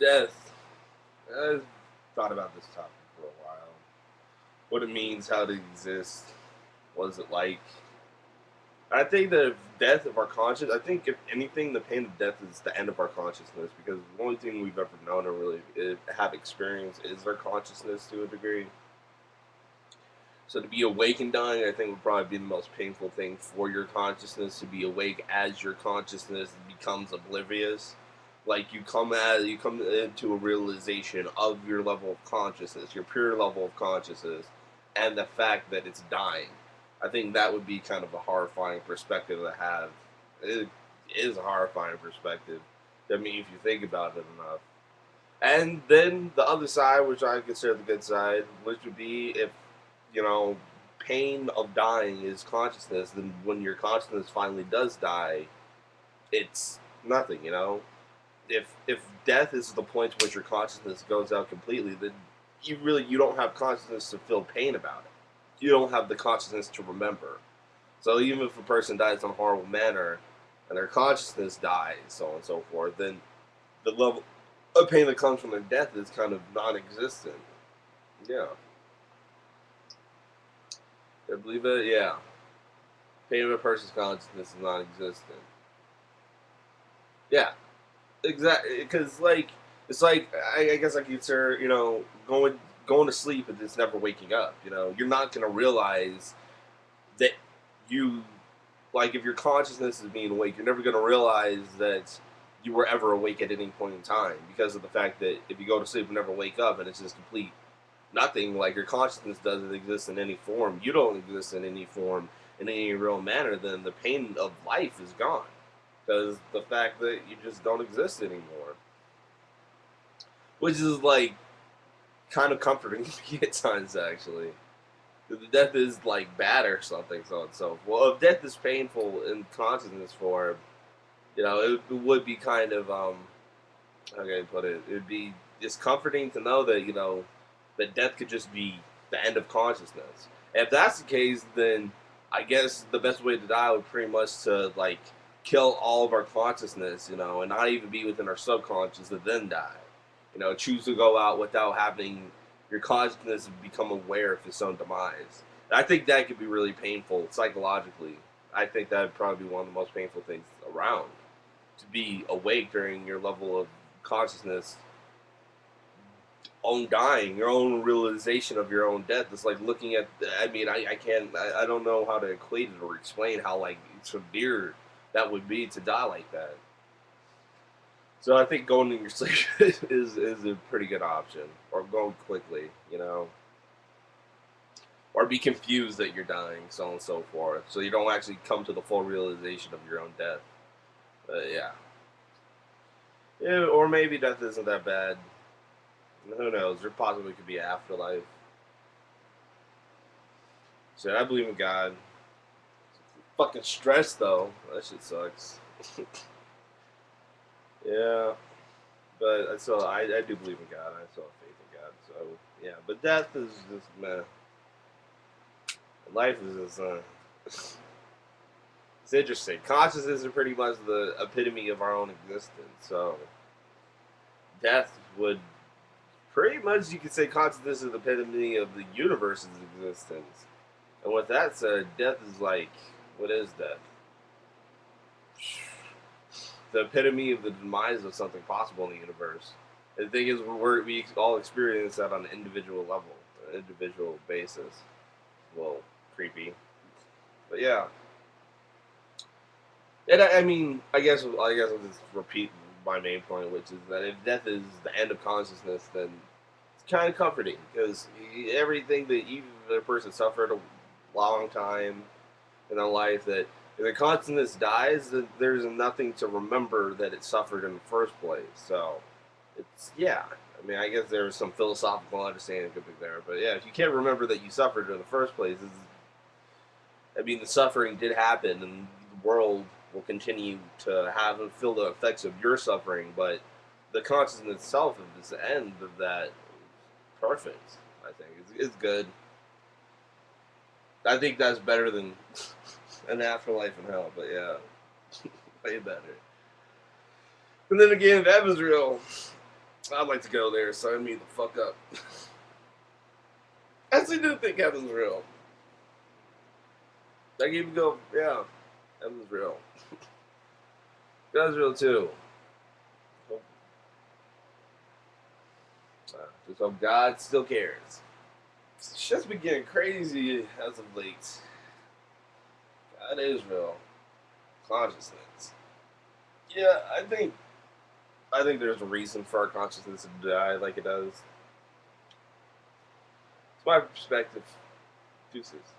Death. I've thought about this topic for a while. What it means, how to exist, what is it like? I think that death of our conscience, I think if anything, the pain of death is the end of our consciousness because the only thing we've ever known or really have experienced is our consciousness to a degree. So to be awake and dying, I think would probably be the most painful thing for your consciousness, to be awake as your consciousness becomes oblivious. Like you come into a realization of your level of consciousness, your pure level of consciousness, and the fact that it's dying. I think that would be kind of a horrifying perspective to have. It is a horrifying perspective. I mean, if you think about it enough. And then the other side, which I consider the good side, which would be if, you know, pain of dying is consciousness, then when your consciousness finally does die, it's nothing, you know? If death is the point to which your consciousness goes out completely, then you don't have consciousness to feel pain about it. You don't have the consciousness to remember. So even if a person dies in a horrible manner and their consciousness dies, so on and so forth, then the level of pain that comes from their death is kind of non-existent. Yeah. I believe it. Yeah. Pain of a person's consciousness is non-existent. Yeah. Exactly. Because it's like I guess I consider going to sleep and just never waking up. You know, you're not gonna realize that you if your consciousness is being awake, you're never gonna realize that you were ever awake at any point in time because of the fact that if you go to sleep and never wake up and it's just complete nothing, like your consciousness doesn't exist in any form, you don't exist in any form in any real manner, then the pain of life is gone because the fact that you just don't exist anymore, which is like kind of comforting at times actually. The death is like bad or something, so and so. Well, if death is painful in consciousness form, it would be kind of how can I put it? It would be just comforting to know that that death could just be the end of consciousness. And if that's the case, then I guess the best way to die would pretty much to kill all of our consciousness, and not even be within our subconscious and then die. Choose to go out without having your consciousness become aware of its own demise. And I think that could be really painful psychologically. I think that would probably be one of the most painful things around, to be awake during your level of consciousness own dying, your own realization of your own death. It's like looking at. I mean, I can't. I don't know how to equate it or explain how severe that would be to die like that. So I think going in your sleep is a pretty good option, or going quickly, or be confused that you're dying, so on and so forth. So you don't actually come to the full realization of your own death. Yeah. Yeah, or maybe death isn't that bad. Who knows? There possibly could be an afterlife. So I believe in God. Fucking stress though. That shit sucks. Yeah, but I do believe in God. I still have faith in God. So yeah, but death is just meh. Life is just it's interesting. Consciousness is pretty much the epitome of our own existence. So death would pretty much, you could say, consciousness is the epitome of the universe's existence. And with that said, death is like, what is death? The epitome of the demise of something possible in the universe. And the thing is, we all experience that on an individual level, an individual basis. Well, creepy, but yeah. And I mean, I'll just repeat my main point, which is that if death is the end of consciousness, then it's kind of comforting because everything that even a person suffered a long time in their life, that if the consciousness dies, then there's nothing to remember that it suffered in the first place. So it's, yeah. I mean, I guess there's some philosophical understanding could be there, but yeah, if you can't remember that you suffered in the first place, I mean, the suffering did happen, and the world will continue to have and feel the effects of your suffering, but the consciousness itself is the end of that. Perfect, I think. It's good. I think that's better than an afterlife in hell, but yeah, way better. And then again, that was real. I'd like to go there. Sign me the fuck up. I actually do think heaven's real. Like even go, yeah, heaven's real. God's real too. Just hope God still cares. Shit's been getting crazy as of late. God is real. Consciousness. Yeah, I think there's a reason for our consciousness to die like it does. It's my perspective. Deuces.